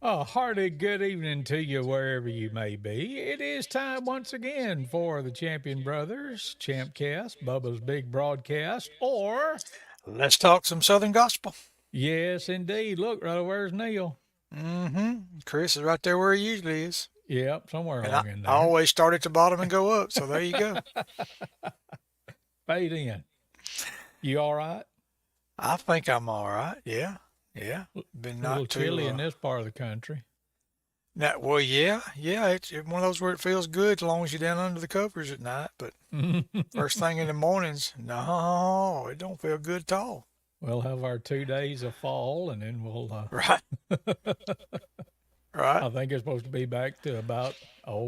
A hearty good evening to you wherever you may be. It is time once again for the Champion Brothers, ChampCast, Bubba's Big Broadcast, or, Let's talk some Southern Gospel. yes, indeed. Look, right over there's Neal. Chris is right there where he usually is. Yep, somewhere And I, along in I there. always start at the bottom and go up. So there you go. Fade in. You all right? I think I'm all right. Yeah. Yeah. Been A little not too. chilly in this part of the country. Well, yeah. Yeah. It's one of those where it feels good as long as you're down under the covers at night. But first thing in the mornings, no, it don't feel good at all. We'll have our 2 days of fall, and then we'll. Right. Right. I think it's supposed to be back to about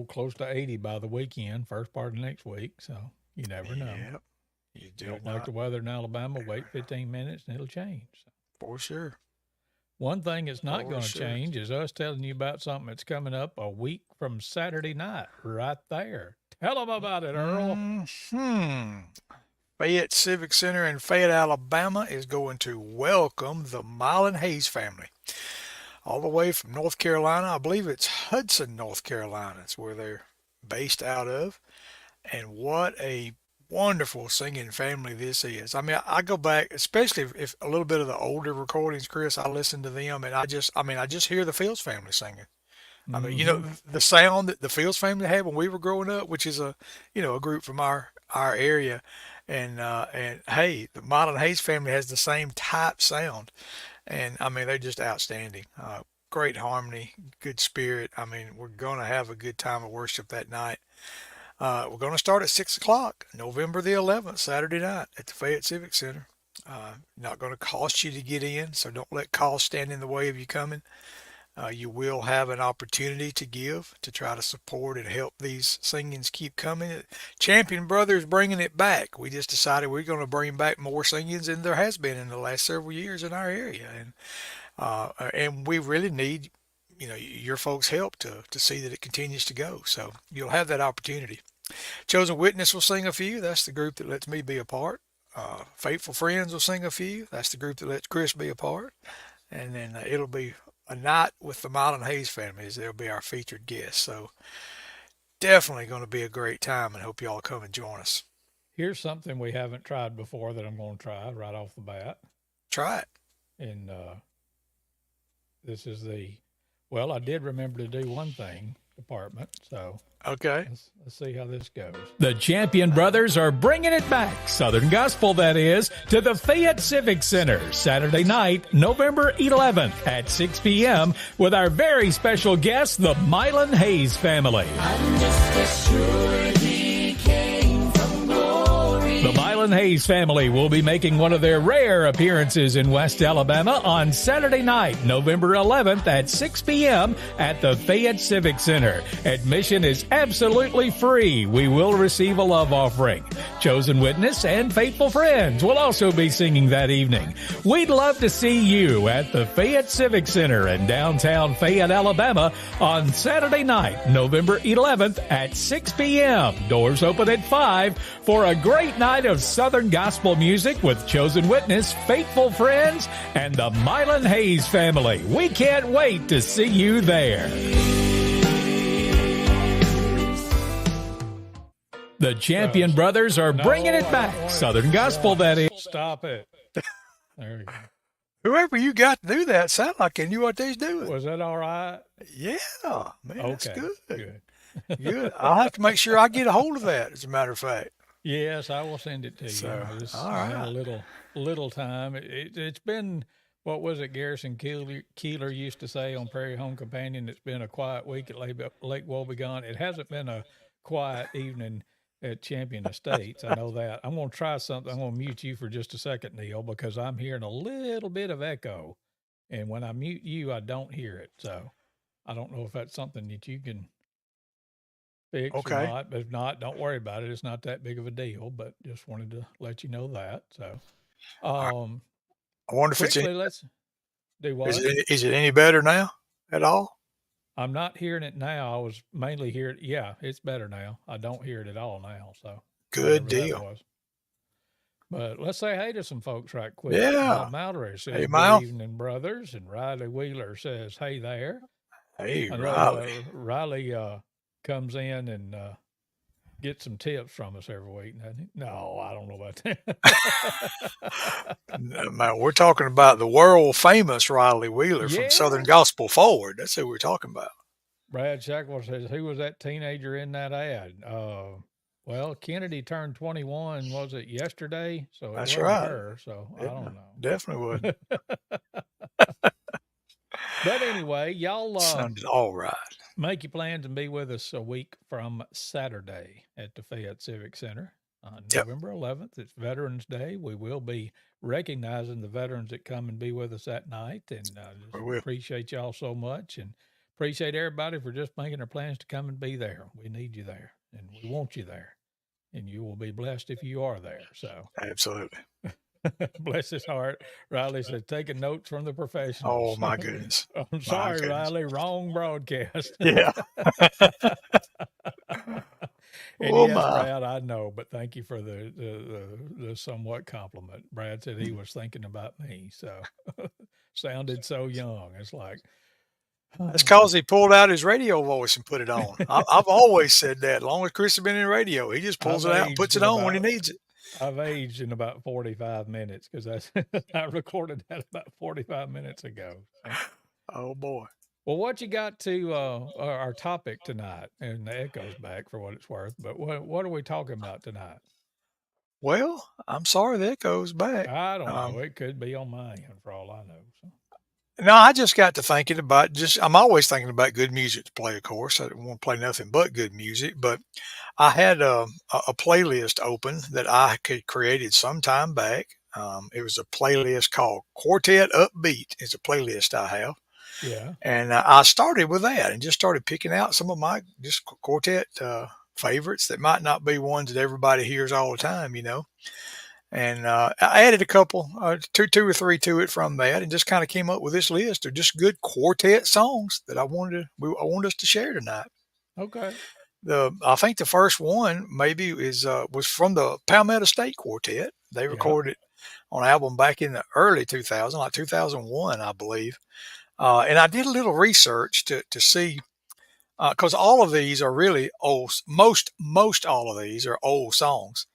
close to 80 by the weekend, first part of next week. So you never know. Yep. You do Don't like not. the weather in Alabama, wait 15 minutes and it'll change. So For sure. one thing that's not For going to sure. change is us telling you about something that's coming up a week from Saturday night, right there. Tell them about it, Earl. Hmm. Fayette Civic Center in Fayette, Alabama is going to welcome the Mile and Hayes family all the way from North Carolina. I believe it's Hudson, North Carolina. It's where they're based out of. And what a wonderful singing family this is. I mean, I go back, especially if a little bit of the older recordings, Chris, I listen to them and I just hear the Fields family singing. I mean, Mm-hmm. the sound that the Fields family had when we were growing up, which is a group from our area, and hey, the Marlon Hayes family has the same type sound, and I mean they're just outstanding. Great harmony, good spirit. I mean, we're gonna have a good time of worship that night. We're gonna start at 6 o'clock, November the 11th, Saturday night at the Fayette Civic Center. Not going to cost you to get in, so don't let cost stand in the way of you coming. You will have an opportunity to give to try to support and help these singings keep coming. Champion Brothers bringing it back. We just decided we're going to bring back more singings than there has been in the last several years in our area, and we really need your folks' help to see that it continues to go. So you'll have that opportunity. Chosen Witness will sing a few. That's the group that lets me be a part. Faithful Friends will sing a few. That's the group that lets Chris be a part. And then it'll be a night with the Mile and Hayes families. They'll be our featured guests. So definitely going to be a great time, and hope y'all come and join us. Here's something we haven't tried before that I'm going to try right off the bat. Try it. And this is well, I did remember to do one thing department. So Okay. let's see how this goes. The Champion Brothers are bringing it back, Southern Gospel that is, to the Fayette Civic Center Saturday night, November 11th at 6 p.m. with our very special guests, the Milan Hayes family. I'm just as sure he came from glory. The Milan Hayes family will be making one of their rare appearances in West Alabama on Saturday night, November 11th at 6 p.m. at the Fayette Civic Center. Admission is absolutely free. We will receive a love offering. Chosen Witness and Faithful Friends will also be singing that evening. We'd love to see you at the Fayette Civic Center in downtown Fayette, Alabama on Saturday night, November 11th at 6 p.m. Doors open at 5 for a great night of Southern Gospel music with Chosen Witness, Faithful Friends, and the Milan Hayes family. We can't wait to see you there. The Champion Brothers are bringing it back. Southern Gospel, that is. Stop it. There we go. Whoever you got to do that sound like they knew what they was doing. Was that all right? Yeah, man, that's Okay. good. Good. I'll have to make sure I get a hold of that, as a matter of fact. Yes, I will send it to you. So, all I had right. a little time. It's been, what was it, Garrison Keeler used to say on Prairie Home Companion? It's been a quiet week at Lake Wobegon. It hasn't been a quiet evening at Champion Estates. I know that. I'm going to try something. I'm going to mute you for just a second, Neal, because I'm hearing a little bit of echo. And when I mute you, I don't hear it. So I don't know if that's something that you can fix or Okay. not. But if not, don't worry about it. It's not that big of a deal, but just wanted to let you know that. So, I um, I wonder if it's quickly, let's do what? is it any better now at all? I'm not hearing it now. I was mainly hearing, yeah, it's better now. I don't hear it at all now. So, Good whatever that deal. was. But let's say hey to some folks right quick. Yeah. Bob Mallory Hey, says, good Mal. evening, brothers. And Riley Wheeler says, hey there. Hey, I know Riley. Riley comes in and gets some tips from us every week, doesn't he? No, I don't know about that. Man, we're talking about the world famous Riley Wheeler from Southern Yeah. Gospel Forward. That's who we're talking about. Brad Shackwell says, who was that teenager in that ad? Well, Kennedy turned 21, was it yesterday? So it That's wasn't right. her. So I Yeah, don't definitely would. know. But anyway, y'all Sounded all right. make your plans and be with us a week from Saturday at the Fayette Civic Center on Yep, November 11th. It's Veterans Day. We will be recognizing the veterans that come and be with us that night. And we just will. appreciate y'all so much and appreciate everybody for just making their plans to come and be there. We need you there and we want you there. And you will be blessed if you are there. So Absolutely. bless his heart. Riley said, taking notes from the Oh professionals. my goodness. I'm My sorry, goodness. Riley. Wrong broadcast. Yeah. And Oh yes, my. Brad, I know, but thank you for the somewhat compliment. Brad said he was thinking about me, so sounded so young. It's like, That's because he pulled out his radio voice and put it on. I've always said that. As long as Chris has been in radio, he just pulls I've it out and aged puts it in on when he about needs it. I've aged in about 45 minutes because I recorded that about 45 minutes ago. So. Oh boy. Well, what you got to our topic tonight? And the echo's back for what it's worth. But what are we talking about tonight? Well, I'm sorry that goes back. I don't know. It could be on my end for all I know. So. No, I just got to thinking about I'm always thinking about good music to play, of course. I don't want to play nothing but good music, but I had a playlist open that I could created some time back. It was a playlist called Quartet Upbeat. It's a playlist I have. Yeah. And I started with that and just started picking out some of my just quartet favorites that might not be ones that everybody hears all the time, And I added a couple, two or three to it from that, and just kind of came up with this list of just good quartet songs that I wanted us to share tonight. Okay. I think the first one maybe was from the Palmetto State Quartet. They Yeah. recorded it on an album back in the early 2000s, like 2001, I believe. And I did a little research to see because all of these are really old. Most all of these are old songs.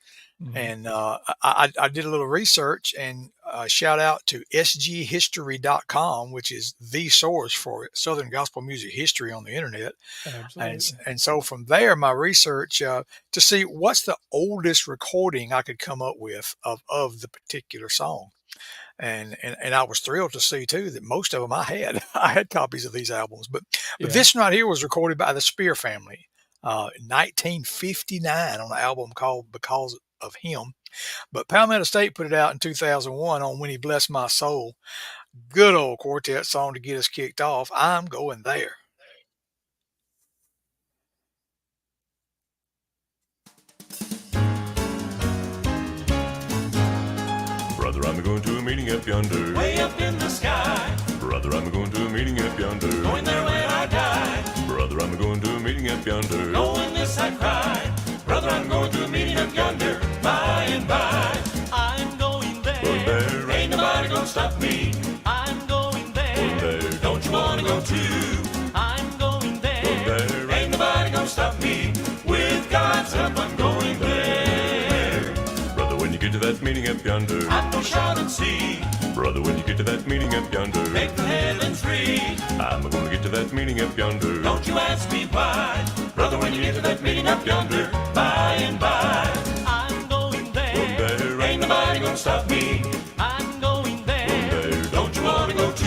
Mm-hmm. And I did a little research and shout out to sghistory.com, which is the source for Southern gospel music history on the internet. Absolutely. And so from there, my research to see what's the oldest recording I could come up with of the particular song. And I was thrilled to see too that most of them I had copies of these albums, but this one right here was recorded by the Spear family, 1959 on an album called Because of Him. But Palmetto State put it out in 2001 on When He Blessed My Soul. Good old quartet song to get us kicked off. I'm Going There. Brother, I'm going to a meeting up yonder. Way up in the sky. Brother, I'm going to a meeting up yonder. Going there when I die. Brother, I'm going to a meeting up yonder. Knowing this I cry. Brother, I'm going to a meeting up yonder. By and by. I'm going there. Ain't nobody gonna stop me. I'm going there. Don't you wanna go too? I'm going there. Ain't nobody gonna stop me. With God's help, I'm going there. Brother, when you get to that meeting up yonder. I'm gonna shout and see. Brother, when you get to that meeting up yonder. Make the heavens ring. I'm gonna get to that meeting up yonder. Don't you ask me why. Brother, when you get to that meeting up yonder. By and by. I'm going there. Ain't nobody gonna stop me. I'm going there. Don't you wanna go too?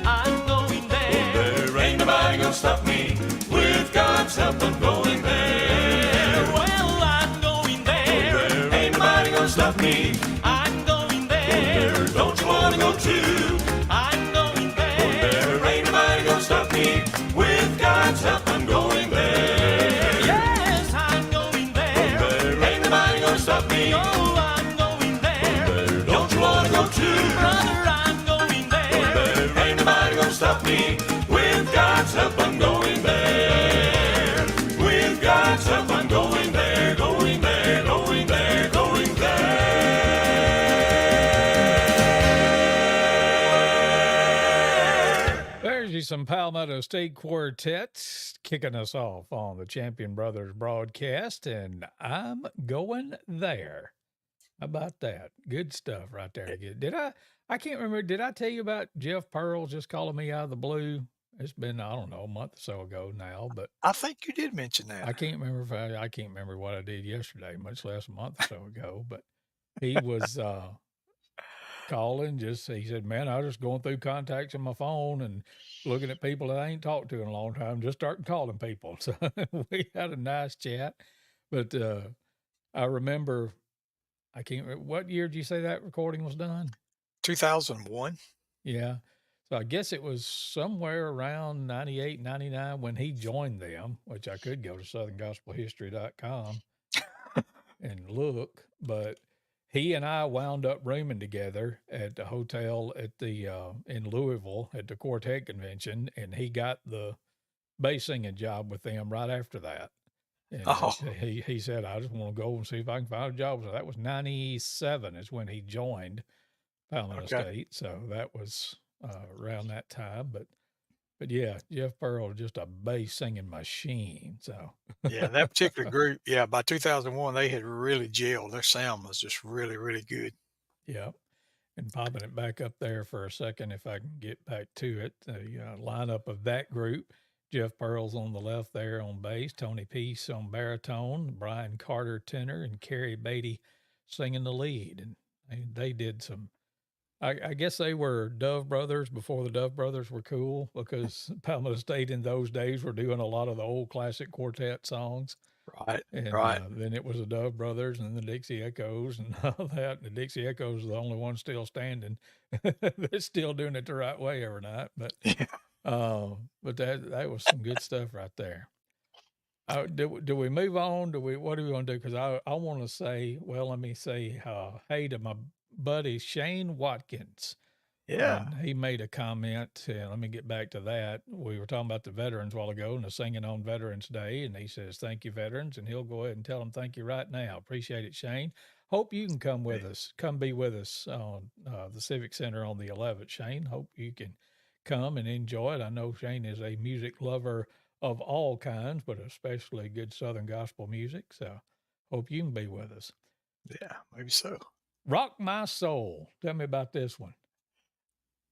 I'm going there. Ain't nobody gonna stop me. With God's help, I'm going there. Well, I'm going there. Ain't nobody gonna stop me. I'm going there. Don't you wanna go too? I'm going there. Ain't nobody gonna stop me. With God's help, I'm going there. Yes, I'm going there. Ain't nobody gonna stop me. Oh, I'm going there. Don't you wanna go too? Brother, I'm going there. Ain't nobody gonna stop me. With God's help, I'm going there. With God's help, I'm going there. Going there, going there, going there. Here's you some Palmetto State Quartet kicking us off on the Champion Brothers broadcast, and I'm going there. How about that? Good stuff right there. I can't remember. Did I tell you about Jeff Pearl just calling me out of the blue? It's been, I don't know, a month or so ago now, but I think you did mention I that. can't remember I can't remember what I did yesterday, much less a month or so ago, but he was, calling. He said, "Man, I was just going through contacts on my phone and looking at people that I ain't talked to in a long time, just starting calling people." So we had a nice chat. But I remember, I can't remember, what year did you say that recording was done? 2001. Yeah. So I guess it was somewhere around 98, 99 when he joined them, which I could go to southerngospelhistory.com and look, but he and I wound up rooming together at the hotel at the in Louisville at the Quartet convention, and he got the bass singing job with them right after that. And Oh, he said, "I just want to go and see if I can find a job." So that was 97 is when he joined Palmetto okay. State. So that was around that time. But yeah, Jeff Pearl, just a bass singing machine. So Yeah, that particular group, yeah, by 2001, they had really gelled. Their sound was just really, really good. yeah. And popping it back up there for a second, if I can get back to it, the lineup of that group: Jeff Pearl's on the left there on bass, Tony Peace on baritone, Brian Carter tenor, and Kerry Beatty singing the lead. And they did some. I guess they were Dove Brothers before the Dove Brothers were cool, because Palmetto State in those days were doing a lot of the old classic quartet songs. Right, And right. then it was the Dove Brothers and the Dixie Echoes and all that. The Dixie Echoes are the only ones still standing. They're still doing it the right way every night. But Yeah. but that was some good stuff right there. Do we move on? What do we want to do? Because I want to say, well, let me say hey to my buddy Shane Watkins. Yeah. And he made a comment, and let me get back to that. We were talking about the veterans a while ago and the singing on Veterans Day, and he says, "Thank you, veterans," and he'll go ahead and tell them thank you right now. Appreciate it, Shane. Hope you can come with us. Come be with us on the Civic Center on the 11th, Shane. Hope you can come and enjoy it. I know Shane is a music lover of all kinds, but especially good Southern gospel music, so hope you can be with us. Yeah, maybe so. Rock My Soul. Tell me about this one.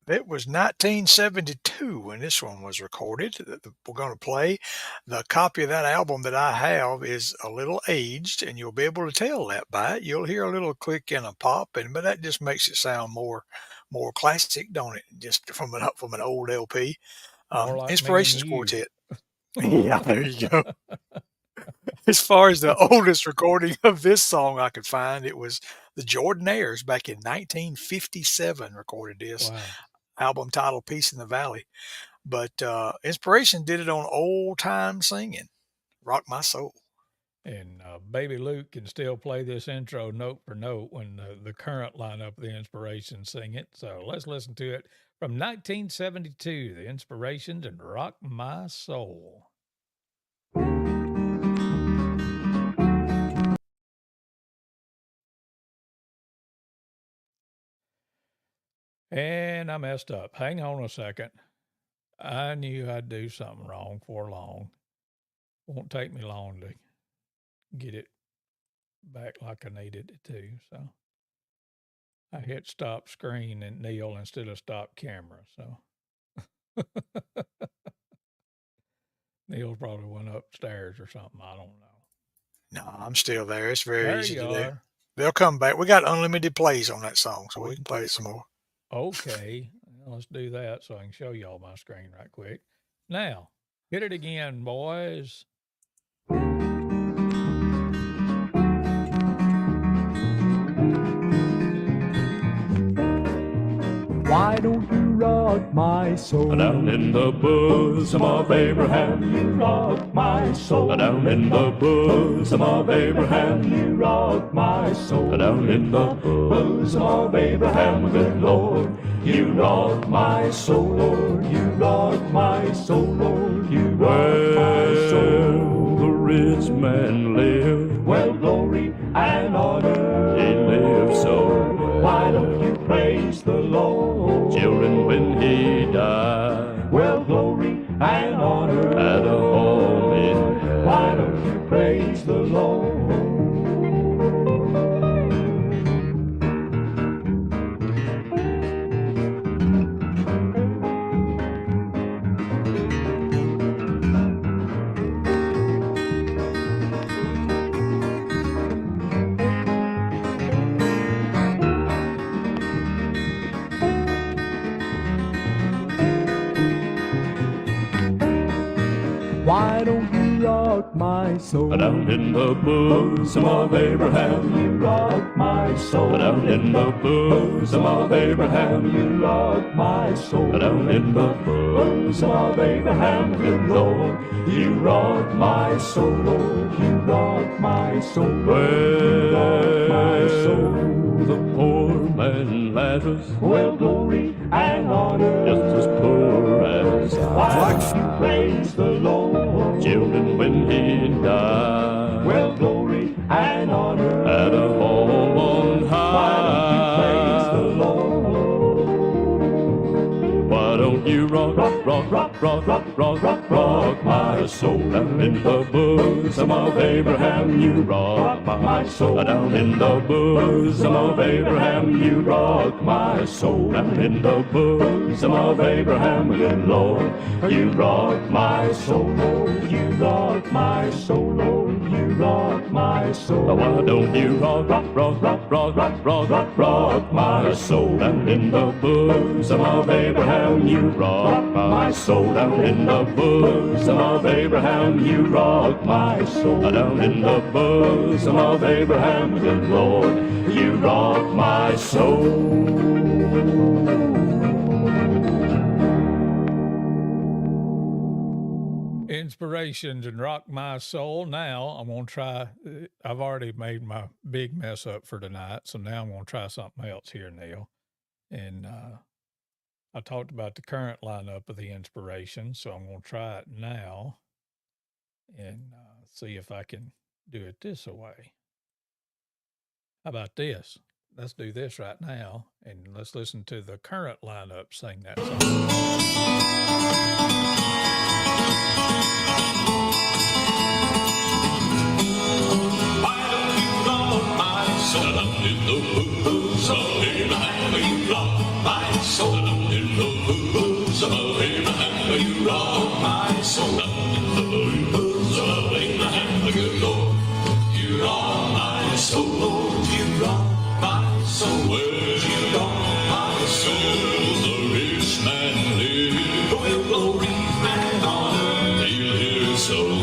It was 1972 when this one was recorded. We're going to play. The copy of that album that I have is a little aged, and you'll be able to tell that by it. You'll hear a little click and a pop, but that just makes it sound more classic, don't it? Just from an old LP. More like me and Inspirations you. Quartet. Yeah, there you go. As far as the oldest recording of this song I could find, it was the Jordanaires back in 1957 recorded this. Wow. Album titled Peace in the Valley. But Inspiration did it on old time singing, Rock My Soul. And Baby Luke can still play this intro note for note when the current lineup of the Inspirations sing it. So let's listen to it from 1972, the Inspirations and Rock My Soul. And I messed up. Hang on a second. I knew I'd do something wrong for long. Won't take me long to get it back like I needed it to. So I hit stop screen and Neal instead of stop camera. So Neal probably went upstairs or something. I don't know. No, I'm still there. It's very There easy you to are. do. They'll come back. We got unlimited plays on that song, so we can play it some more. Okay, let's do that so I can show y'all my screen right quick. Now, hit it again, boys. Why don't you rock my soul? Down in the bosom of Abraham, You rock my soul. down in the bosom of Abraham, You rock my soul. down in the Bosom of Abraham, good Lord. You rock my soul, Lord. You rock my soul, Lord. You rock my soul. Well, the rich man lived, Well, glory and honor. he lived so Why well. don't you praise the Lord? Children, when he died, Well, Why don't you rock my soul? Down in the bosom of Abraham, you rock my soul. Down in the bosom of Abraham, you rock my soul. Down in the bosom of Abraham, good Lord, you rock my soul, Lord, you rock my soul. You rock my soul. The poor man Lazarus, well, glory and honor, just as poor as I. Why don't you praise the Lord? Children, when he died, well, glory and honor, at a home on high. Why don't you praise the Lord? Why don't you rock, rock, rock, rock, rock, rock, rock, rock, rock my soul? Down in the bosom of Abraham, you rock my soul. Down in the bosom of Abraham, you rock my soul. Down in the bosom of Abraham, good Lord, you rock my soul, Lord, you rock my soul, Lord, you rock my soul. Why don't you rock, rock, rock, rock, rock, rock, rock, rock, rock my soul? Down in the bosom of Abraham, you rock my soul. Down in the bosom of Abraham, you rock my soul. Down in the bosom of Abraham, good Lord, you rock my soul. Inspirations and Rock My Soul. Now I'm going to try, I've already made my big mess up for tonight, so now I'm going to try something else here, Neal. And I talked about the current lineup of the Inspirations, so I'm going to try it now and see if I can do it this way. How about this? Let's do this right now, and let's listen to the current lineup sing that song. Why don't you rock my soul? Down in the bosom of Abraham, you rock my soul. Down in the bosom of Abraham, you rock my soul. Down in the bosom of Abraham, good Lord, you rock my soul, Lord, you rock my soul. Well, you rock my soul. The rich man lived, royal glory and honor, heal his soul.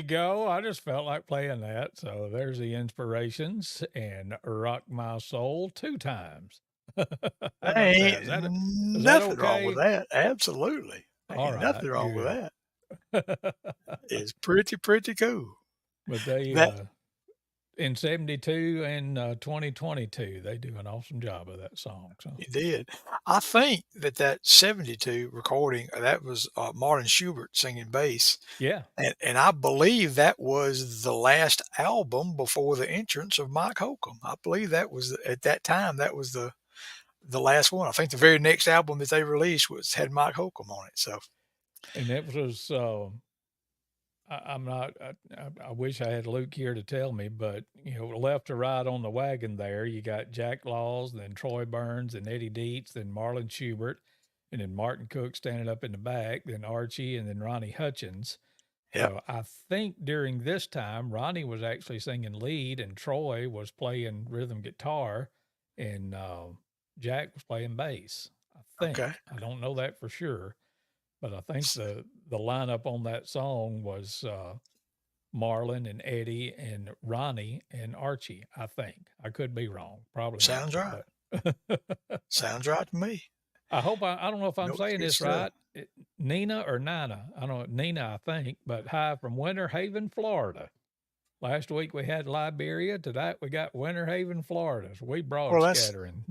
Go. I just felt like playing that. So there's the Inspirations and Rock My Soul 2 times. Ain't nothing wrong with that. Absolutely. Ain't nothing wrong with that. It's pretty cool. But they in 72 and 2022. They do an awesome job of that song. So He did. I think that 72 recording, that was Martin Schubert singing bass. yeah, And I believe that was the last album before the entrance of Mike Holcomb. I believe that was, at that time, that was the last one. I think the very next album that they released had Mike Holcomb on it. So and it was. I'm not. I wish I had Luke here to tell me, but left to right on the wagon there, you got Jack Laws, then Troy Burns, and Eddie Dietz, then Marlon Schubert, and then Martin Cook standing up in the back, then Archie, and then Ronnie Hutchins. yeah, So I think during this time, Ronnie was actually singing lead, and Troy was playing rhythm guitar, and Jack was playing bass. I think. okay, I don't know that for sure, but I think the lineup on that song was Marlon and Eddie and Ronnie and Archie. I think I could be wrong. Probably sounds not, right. but Sounds right to me. I hope I don't know if I'm Nope, saying good this stuff. right. Nina or Nina? I don't know. Nina, I think. But hi from Winter Haven, Florida. Last week we had Liberia. Tonight we got Winter Haven, Florida. So we broad Well, that's scattering.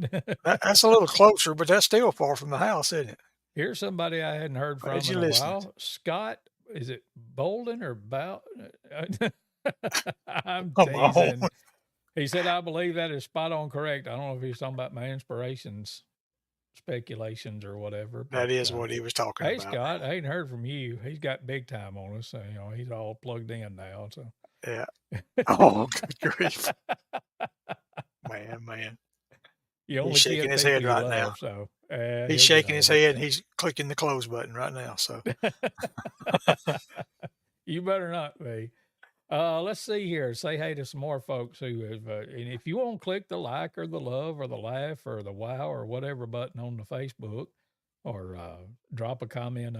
that's a little closer, but that's still far from the house, isn't it? Here's somebody I hadn't heard from Glad in you a listened. while. Scott, is it Bolden or Bow? I'm Come teasing. on. He said, I believe that is spot on correct. I don't know if he's talking about my inspirations, speculations, or whatever. That But is what he was talking hey, about. Scott, I ain't heard from you. He's got big time on us. So, he's all plugged in now. So Yeah. Oh, good grief. Man. you only He's shaking give his people head you right now. love. So He's he'll shaking get his over it. head and he's clicking the close button right now. So You better not be. Let's see here. Say hey to some more folks who have, and if you want to click the like or the love or the laugh or the wow or whatever button on the Facebook, or drop a comment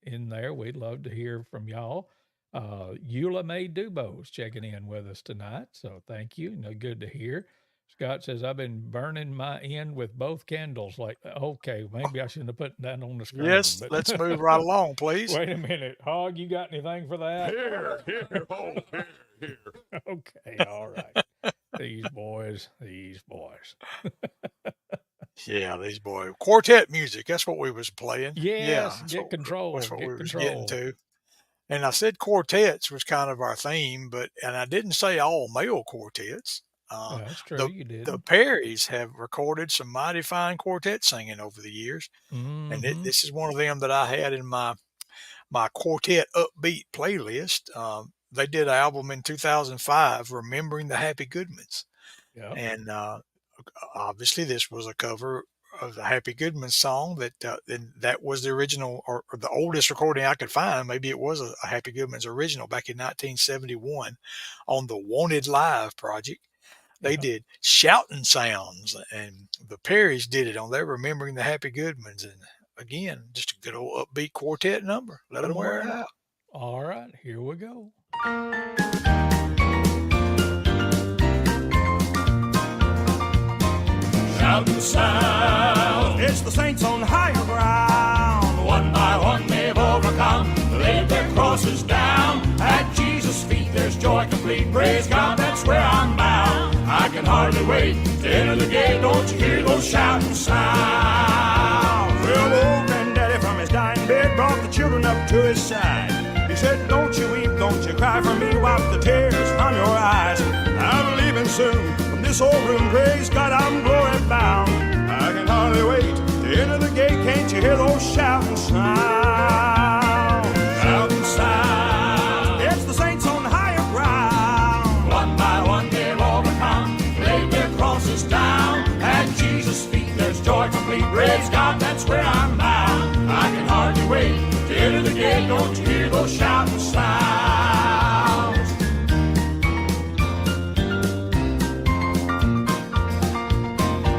in there, we'd love to hear from y'all. Eula May Dubose checking in with us tonight, so thank you. Good to hear. Scott says, I've been burning my end with both candles. Like, okay, maybe I shouldn't have put that on the screen. yes, But let's move right along, please. wait a minute. Hog, you got anything for that? Here. Okay, all right. These boys. Yeah, these boys. Quartet music. That's what we was playing. Yes, that's get what- control. That's what Get we was control. getting to. And I said quartets was kind of our theme, and I didn't say all male quartets. That's true. You did. The Perrys have recorded some mighty fine quartet singing over the years, and this is one of them that I had in my quartet upbeat playlist. They did an album in 2005, Remembering the Happy Goodmans, Yep. and obviously this was a cover of the Happy Goodman song and that was the original or the oldest recording I could find. Maybe it was a Happy Goodman's original back in 1971 on the Wanted Live project. They did Shouting Sounds, and the Perrys did it on their Remembering the Happy Goodmans. And again, just a good old upbeat quartet number. Let them wear it out. All right, here we go. Shouting south, it's the saints on higher ground. One by one they've overcome, laid their crosses down. At Jesus' feet there's joy complete. Praise God, that's where I'm bound. I can hardly wait to enter the gate. Don't you hear those shouting sounds? Well, old granddaddy from his dying bed brought the children up to his side. He said, don't you weep, don't you cry for me, wipe the tears from your eyes. I'm leaving soon from this old room, praise God, I'm glory bound. I can hardly wait to enter the gate, can't you hear those shouting sounds? Shouting sounds, it's the saints on higher ground. One by one they've overcome, laid their crosses down. At Jesus' feet there's joy complete, praise God, that's where I'm bound. I can hardly wait to enter the gate, don't you hear those shouting sounds?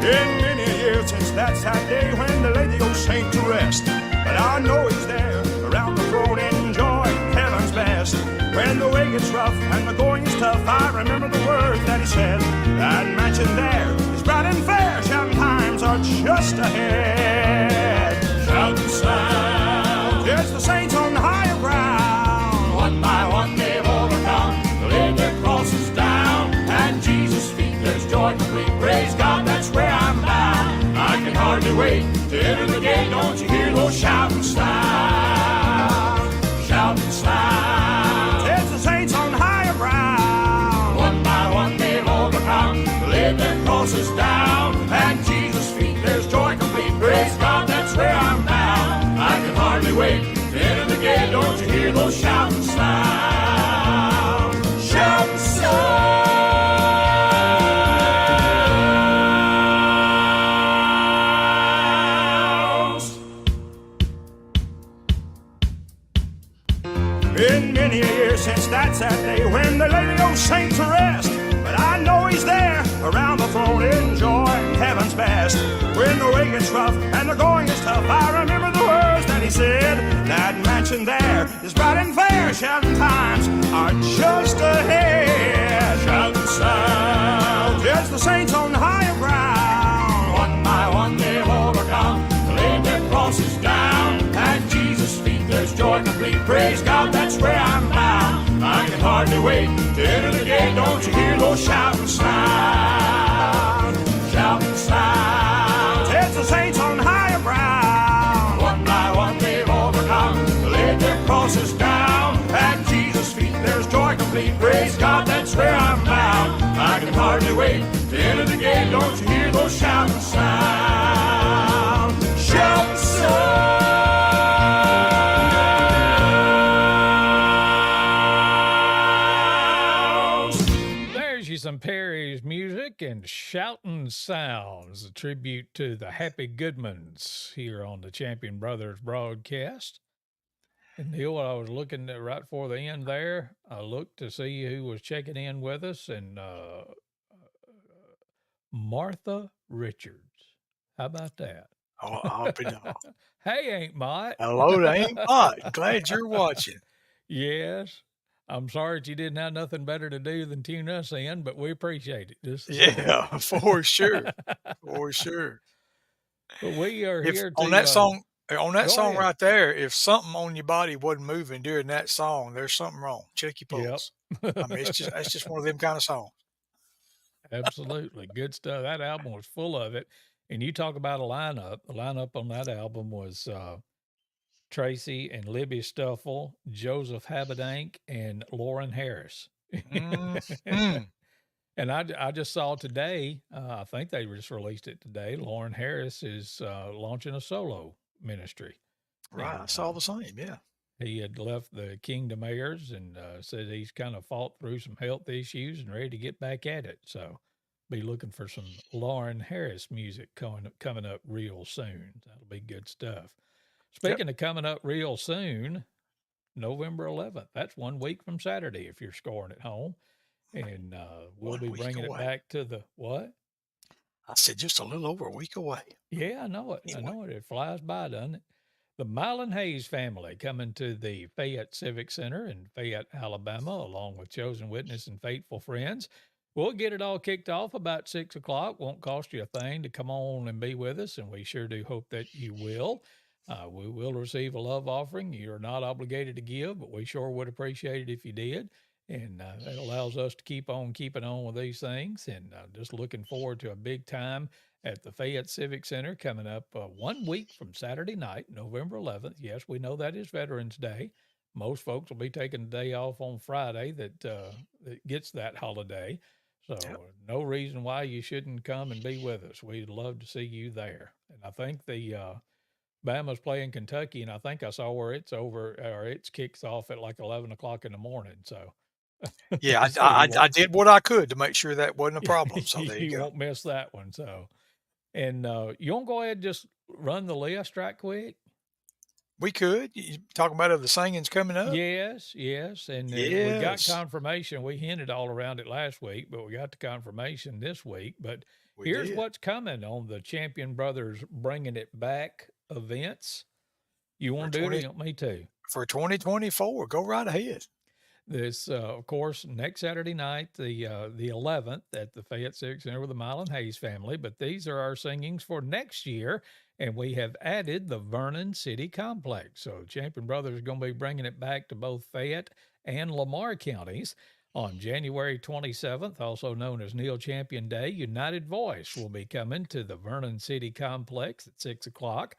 Been many years since that sad day when they laid the old saint to rest. But I know he's there, around the throne, enjoying heaven's best. When the way gets rough and the going is tough, I remember the words that he said. That mansion there is bright and fair, shouting times are just ahead. Shouting sound, it's the saints on higher ground. One by one they've overcome, laid their crosses down. those shouting sounds. Shouting sounds. Been many a year since that's that day when they lay the old saint to rest. But I know he's there around the throne enjoying heaven's best. When the way gets rough and the going is tough, I remember the words that he said. That mansion there is bright and fair. Shouting times are just ahead. Shouting sounds. Yes, the saints on higher ground. One by one they've overcome, laid their crosses down. At Jesus' feet there's joy complete. Praise God, that's where I'm bound. I can hardly wait to enter the gate. Don't you hear those shouting sounds? Shouting sounds. It's the saints on higher ground. One by one they've overcome, laid their crosses down. At Jesus' feet there's joy complete. Praise God, that's where I'm bound. I can hardly wait to enter the gate. Don't you hear those shouting sounds? Shouting sounds. Some Perry's music and Shouting Sounds, a tribute to the Happy Goodmans here on the Champion Brothers broadcast. And Neil, I was looking at right before the end there, I looked to see who was checking in with us, and Martha Richards. How about that? Oh, I'll be done. Hey, Aunt Mott. Hello, Aunt Mott. Glad you're watching. Yes. I'm sorry that you didn't have nothing better to do than tune us in, but we appreciate it. Yeah, for sure. For sure. But we are here to... On that song ahead. right there, if something on your body wasn't moving during that song, there's something wrong. Check your pulse. Yep. I mean, that's just one of them kind of songs. Absolutely. Good stuff. That album was full of it. And you talk about a lineup. The lineup on that album was Tracy and Libby Stuffle, Joseph Habedank, and Lauren Harris. Mm-hmm. And I just saw today, I think they just released it today, Lauren Harris is launching a solo ministry. Right. And, I saw the same, yeah. He had left the Kingdom Heirs and said he's kind of fought through some health issues and ready to get back at it. So be looking for some Lauren Harris music coming up real soon. That'll be good stuff. Speaking of coming up real soon, November 11th, that's 1 week from Saturday if you're scoring at home. And we'll be bringing it back to the what? I said just a little over a week away. Yeah, I know it. Anyway. I know it. It flies by, doesn't it? The Neal and Hayes family coming to the Fayette Civic Center in Fayette, Alabama, along with chosen witness and faithful friends. We'll get it all kicked off about 6 o'clock. Won't cost you a thing to come on and be with us, and we sure do hope that you will. We will receive a love offering. You're not obligated to give, but we sure would appreciate it if you did. And it allows us to keep on keeping on with these things. And just looking forward to a big time at the Fayette Civic Center coming up 1 week from Saturday night, November 11th. Yes, we know that is Veterans Day. Most folks will be taking the day off on Friday that gets that holiday. So no reason why you shouldn't come and be with us. We'd love to see you there. And I think the Bama's playing Kentucky, and I think I saw where it's over, or it's kicks off at like 11 o'clock in the morning. So, yeah, I did what I could to make sure that wasn't a problem. So there you go. Won't miss that one. So, and you want to go ahead and just run the list right quick? We could. You talking about the singings coming up? Yes. And we got confirmation. We hinted all around it last week, but we got the confirmation this week. But here's what's coming on the Champion Brothers Bringing It Back events. You want to do it? You want me to? For 2024, go right ahead. This, of course, next Saturday night, the 11th at the Fayette Civic Center with the Neal and Hayes family. But these are our singings for next year, and we have added the Vernon City Complex. So Champion Brothers is going to be bringing it back to both Fayette and Lamar counties. On January 27th, also known as Neal Champion Day, United Voice will be coming to the Vernon City Complex at 6 o'clock.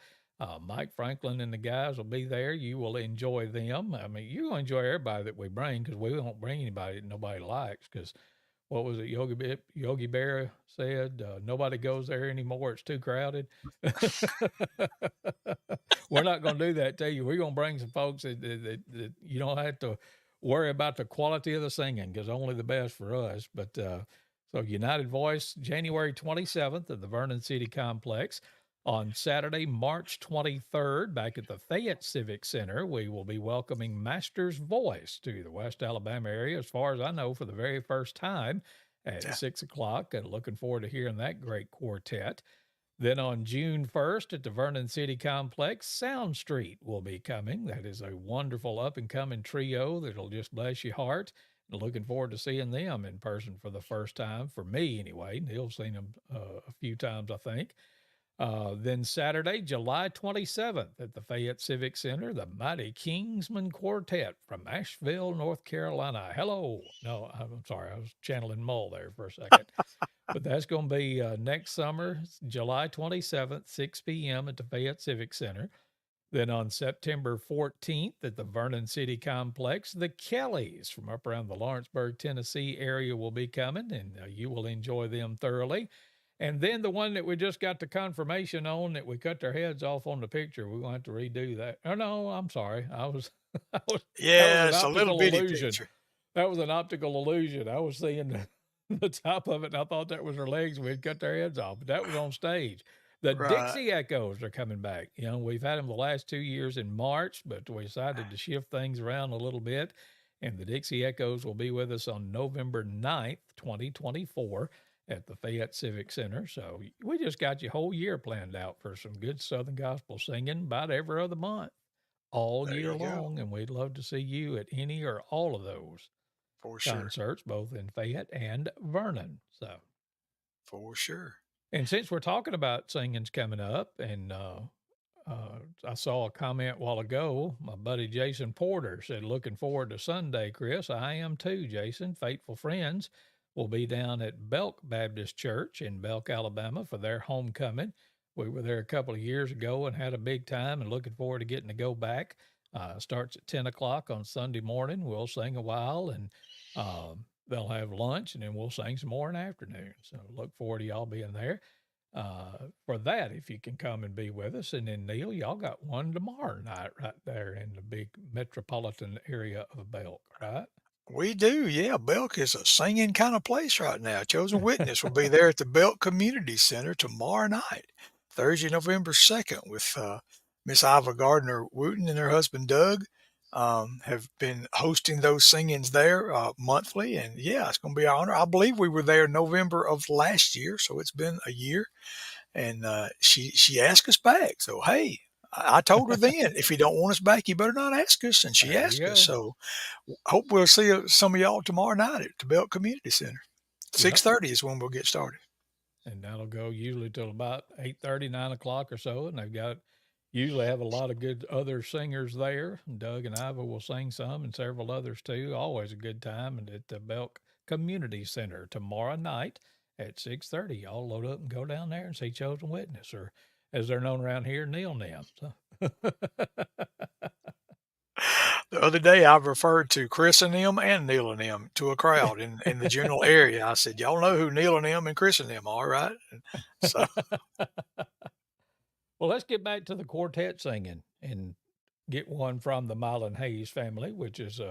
Mike Franklin and the guys will be there. You will enjoy them. I mean, you will enjoy everybody that we bring, because we won't bring anybody that nobody likes, because what was it? Yogi Berra said, nobody goes there anymore. It's too crowded. We're not going to do that to you. We're going to bring some folks that you don't have to worry about the quality of the singing, because only the best for us. But so United Voice, January 27th at the Vernon City Complex. On Saturday, March 23rd, back at the Fayette Civic Center, we will be welcoming Master's Voice to the West Alabama area, as far as I know, for the very first time at 6 o'clock. And looking forward to hearing that great quartet. Then on June 1st at the Vernon City Complex, Sound Street will be coming. That is a wonderful up-and-coming trio that'll just bless your heart. And looking forward to seeing them in person for the first time, for me anyway. Neil's seen them a few times, I think. Then Saturday, July 27th at the Fayette Civic Center, the Mighty Kingsman Quartet from Asheville, North Carolina. Hello. No, I'm sorry. I was channeling Mull there for a second. But that's going to be next summer, July 27th, 6 p.m. at the Fayette Civic Center. Then on September 14th at the Vernon City Complex, the Kellys from up around the Lawrenceburg, Tennessee area will be coming, and you will enjoy them thoroughly. And then the one that we just got the confirmation on that we cut their heads off on the picture, we're going to have to redo that. Oh, no, I'm sorry. Yeah, it's a little bitty picture. That was an optical illusion. I was seeing the top of it, and I thought that was their legs. We'd cut their heads off, but that was on stage. The Dixie Echoes are coming back. You know, we've had them the last 2 years in March, but we decided to shift things around a little bit. And the Dixie Echoes will be with us on November 9th, 2024 at the Fayette Civic Center. So we just got your whole year planned out for some good Southern gospel singing about every other month, all year long. And we'd love to see you at any or all of those concerts, both in Fayette and Vernon. So for sure. And since we're talking about singings coming up, and I saw a comment a while ago, my buddy Jason Porter said, looking forward to Sunday, Chris. I am too, Jason. Faithful Friends will be down at Belk Baptist Church in Belk, Alabama for their homecoming. We were there a couple of years ago and had a big time, and looking forward to getting to go back. Starts at 10 o'clock on Sunday morning. We'll sing a while, and they'll have lunch, and then we'll sing some more in the afternoon. So look forward to y'all being there for that, if you can come and be with us. And then, Neal, y'all got one tomorrow night right there in the big metropolitan area of Belk, right? We do, yeah. Belk is a singing kind of place right now. Chosen Witness will be there at the Belk Community Center tomorrow night, Thursday, November 2nd, with Miss Iva Gardner-Wooten and her husband, Doug. Have been hosting those singings there monthly. And, yeah, it's going to be an honor. I believe we were there November of last year, so it's been a year. And she asked us back. So, hey, I told her then, if you don't want us back, you better not ask us. And she asked us. So hope we'll see some of y'all tomorrow night at the Belk Community Center. 6:30 is when we'll get started. And that'll go usually till about 8:30, 9 o'clock or so. And they've usually have a lot of good other singers there. Doug and Iva will sing some, and several others too. Always a good time. And at the Belk Community Center tomorrow night at 6:30. Y'all load up and go down there and see Chosen Witness, or as they're known around here, Neal and them. So. The other day, I referred to Chris and them and Neal and them to a crowd in the general area. I said, y'all know who Neal and them and Chris and them are, right? And so. Well, let's get back to the quartet singing and get one from the Mylan Hayes family, which is,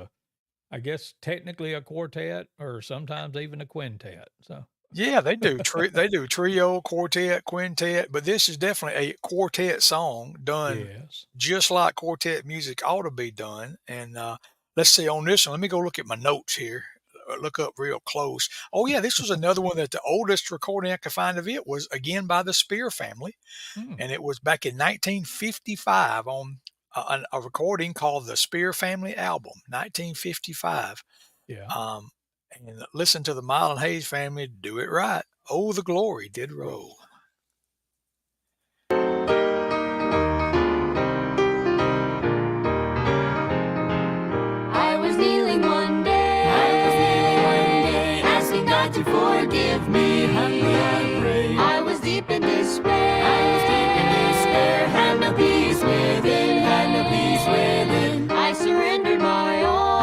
I guess, technically a quartet or sometimes even a quintet. So. Yeah, they do. They do trio, quartet, quintet, but this is definitely a quartet song done just like quartet music ought to be done. And let's see on this one. Let me go look at my notes here. Look up real close. Oh, yeah, this was another one that the oldest recording I could find of it was, again, by the Spear family. And it was back in 1955 on a recording called the Spear Family Album, 1955. Yeah. And listen to the Mylan Hayes family do it right. Oh, the glory did roll. I was kneeling one day, asking God to forgive me. I was deep in despair, had no peace within, I surrendered my all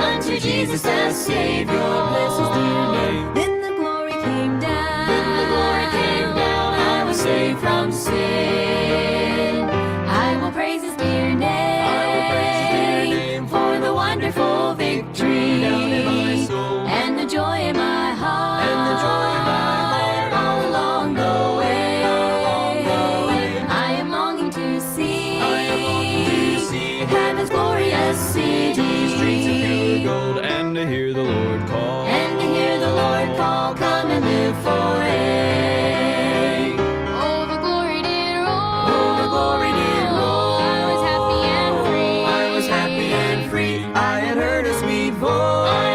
unto Jesus. Jesus the Savior, bless his dear name. Then the glory came down. Then the glory came down. I was saved from sin. I will praise his dear name. I will praise his dear name for the wonderful victory down in my soul and the joy in my heart. And the joy in my heart all along the way. All along the way. I am longing to see. I am longing to see heaven's glorious city, streets of pure gold, and to hear the Lord call. and to hear the Lord call, come and live for it. Oh, the glory did roll. Oh, the glory did roll. I was happy and free. I was happy and free. I had heard a sweet voice. I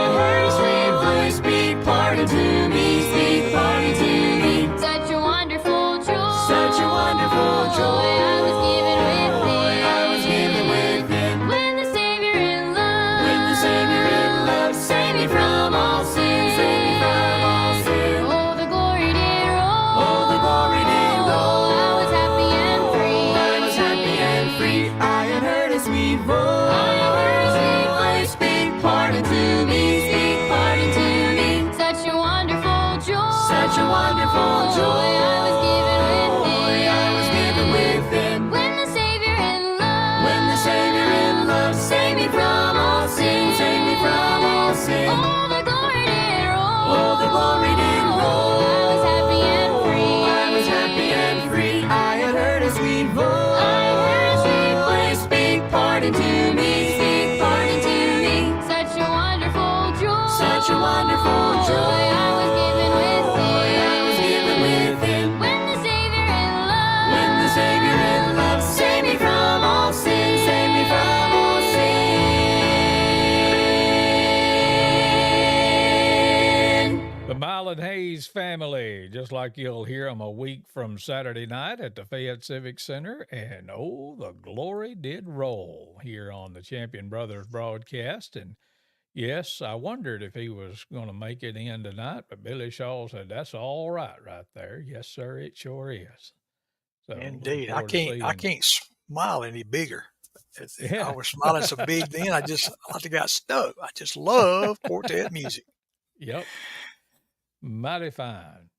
had heard a sweet voice speak pardon to me, speak pardon to me. Such a wonderful joy. Such a wonderful joy. I was given within. I was given within. When the Savior in love. When the Savior in love saved me from all sin. Saved me from all sin. Oh, the glory did roll. Oh, the glory did roll. I was happy and free. I was happy and free. I had heard a sweet voice. I had heard a sweet voice speak pardon to me. Speak pardon to me. Such a wonderful joy. Such a wonderful joy. I was given within. I was given within. When the Savior in love. When the Savior in love saved me from all sin. Saved me from all sin. Oh, the glory did roll. Oh, the glory did roll. I was happy and free. I was happy and free. I had heard a sweet voice. I had heard a sweet voice speak pardon to me. Speak pardon to me. Such a wonderful joy. Such a wonderful joy. I was given within. I was given within. When the Savior in love. When the Savior in love saved me from all sin. Saved me from all sin. The Milan Hayes family, just like you'll hear them a week from Saturday night at the Fayette Civic Center. And oh, the glory did roll here on the Champion Brothers broadcast. And yes, I wondered if he was going to make it in tonight, but Billy Shaw said, that's all right there. Yes, sir, it sure is. So Indeed. look forward to seeing I him. can't smile any bigger. Yeah. I was smiling so big then, I got stuck. I just love quartet music. Yep. Mighty fine.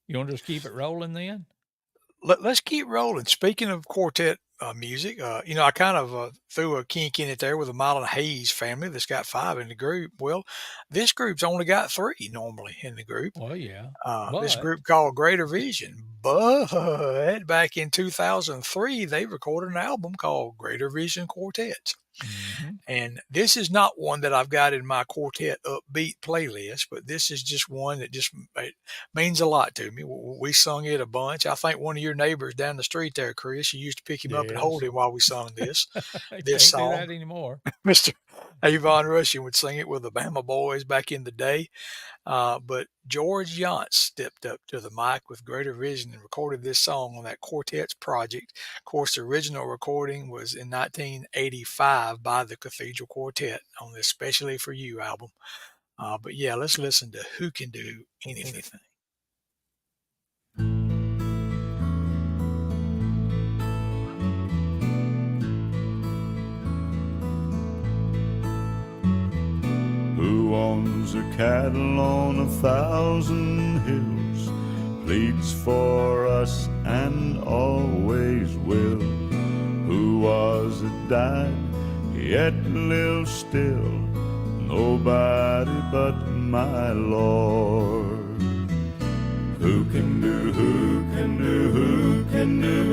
You want to just keep it rolling then? Let's keep rolling. Speaking of quartet music, I kind of threw a kink in it there with the Milan Hayes family that's got 5 in the group. Well, this group's only got 3 normally in the group. Well, yeah. This But- group called Greater Vision. But back in 2003, they recorded an album called Greater Vision Quartets. Mhm. And this is not one that I've got in my quartet upbeat playlist, but this is just one that just it means a lot to me. We sung it a bunch. I think one of your neighbors down the street there, Chris, you used to pick him up and Yes. hold him while we sung this. I This can't do that song. anymore. Mr. Avon Rushing would sing it with the Bama Boys back in the day. But George Yance stepped up to the mic with Greater Vision and recorded this song on that Quartets project. Of course, the original recording was in 1985 by the Cathedral Quartet on the Especially For You album. But yeah, let's listen to Who Can Do Anything. Who owns a cattle on 1,000 hills, pleads for us and always will. Who was it died, yet lives still? Nobody but my Lord. Who can do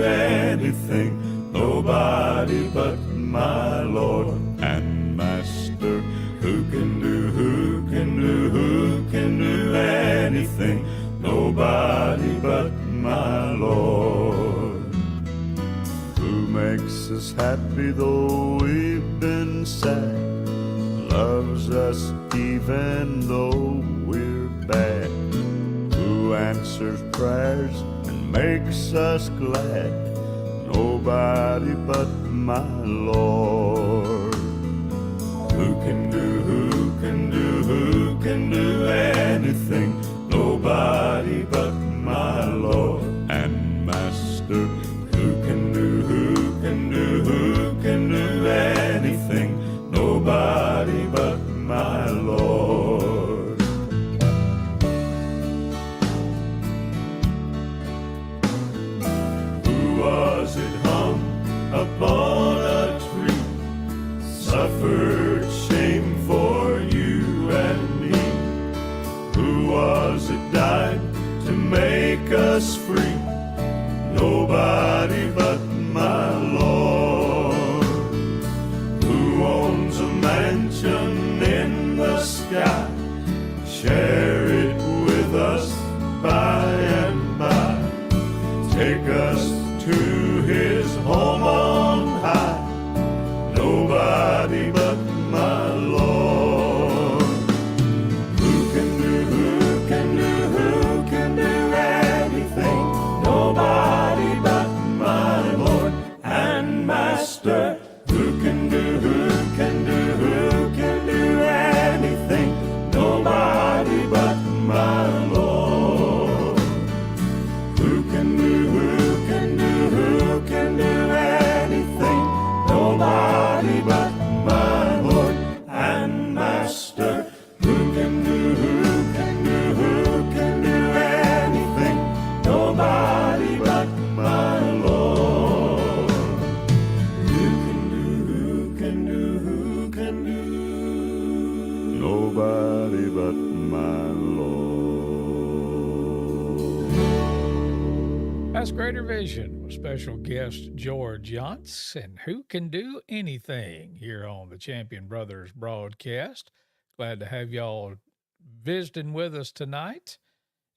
anything? Nobody but my Lord and Master. Who can do anything? Nobody but my Lord. Who makes us happy though we've been sad? Loves us even though we're bad. Who answers prayers and makes us glad? Nobody but my Lord. Who can do anything? Nobody but my Lord and Master. Who can do anything? Nobody but my Lord. us free. Nobody but my Lord, who owns a mansion in the sky. Share it with us by and by. Take us to his home on high. Nobody but my Lord. Who can do anything? Nobody but my Lord and Master. Who can do anything? Nobody but my Lord. Who can do anything? Nobody but my Lord and Master. Who can do anything? Nobody but my Lord. Who can do? Nobody but my Lord. That's Greater Vision with special guest George Yance and Who Can Do Anything here on the Champion Brothers broadcast. Glad to have y'all visiting with us tonight.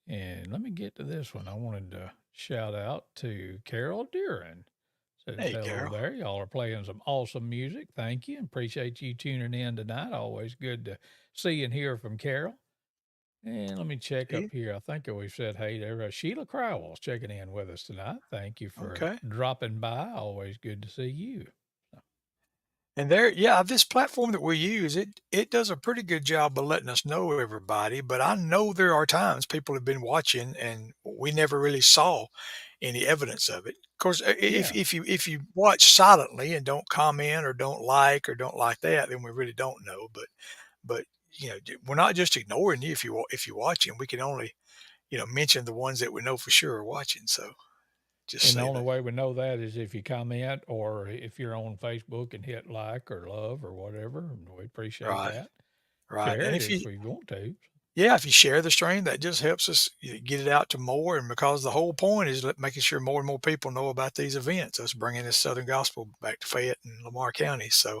And let me get to this one. I wanted to shout out to Carol Duran. Said Hey, hello Carol. there. Y'all are playing some awesome music. Thank you. Appreciate you tuning in tonight. Always good to see and hear from Carol. And let me check up here. I think we've said hey there. Sheila Crowell's checking in with us tonight. Thank you for Okay. dropping by. Always good to see you. And this platform that we use, it does a pretty good job of letting us know everybody. But I know there are times people have been watching and we never really saw any evidence of it. Of course, if you watch silently and don't comment or don't like that, then we really don't know. But we're not just ignoring you if you watching. We can only mention the ones that we know for sure are watching. So just And say the only that. way we know that is if you comment or if you're on Facebook and hit like or love or whatever. And we appreciate Right. that. Right. Share And it if if you we want to. if you share the stream, that just helps us get it out to more. And because the whole point is making sure more and more people know about these events, us bringing this Southern Gospel back to Fayette and Lamar County. So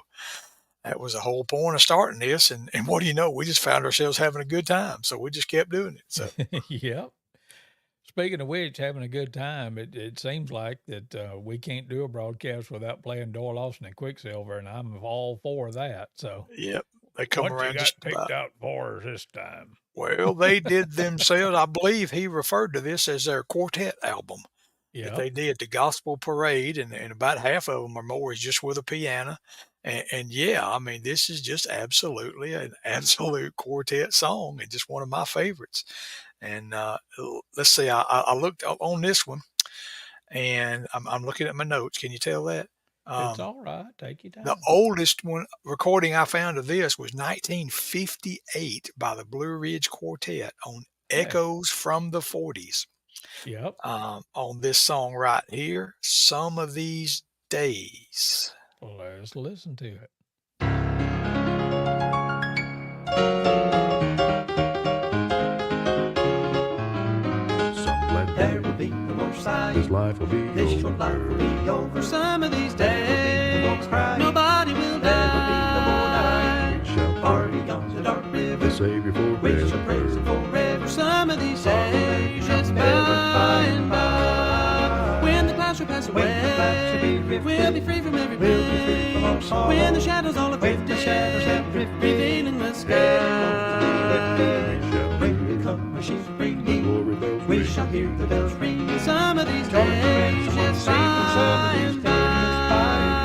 that was the whole point of starting this. And what do you know? We just found ourselves having a good time. So we just kept doing it. So Yep. Speaking of which, having a good time, it seems like that we can't do a broadcast without playing Doyle Lawson and Quicksilver, and I'm all for that. So yep, they come what you around got just picked about. out for us this time? Well, they did themselves. I believe he referred to this as their quartet album that they Yep. did, the Gospel Parade, and about half of them or more is just with a piano. And yeah, I mean, this is just absolutely an absolute quartet song and just one of my favorites. And let's see, I looked up on this one and I'm looking at my notes. Can you tell that? It's all right. Take your The time. oldest one recording I found of this was 1958 by the Blue Ridge Quartet on Hey. Echoes from the 40s. Yep. On this song right here, Some of These Days. Let's listen to it. There will be no more sighing. This life will be This over. short life will be over. Some of these There will be no more days, crying. nobody will There will be no more die. dying. We shall Party on the dark the river. Savior We shall praise Him forever. forever. Some of these days, Sorrow just shall never by and by. by. When the clouds shall pass When the clouds shall be away, rifted, we'll be free from every we'll be free from all pain. sorrow. When the shadows all are When the drifted, shadows have drifted, revealing the Heaven to be sky. lifted. We shall When we come, she's the ringing. glory bells We ring. shall hear the bells ringing. Some of these Join the days, ranks of just sing by some of these and days by and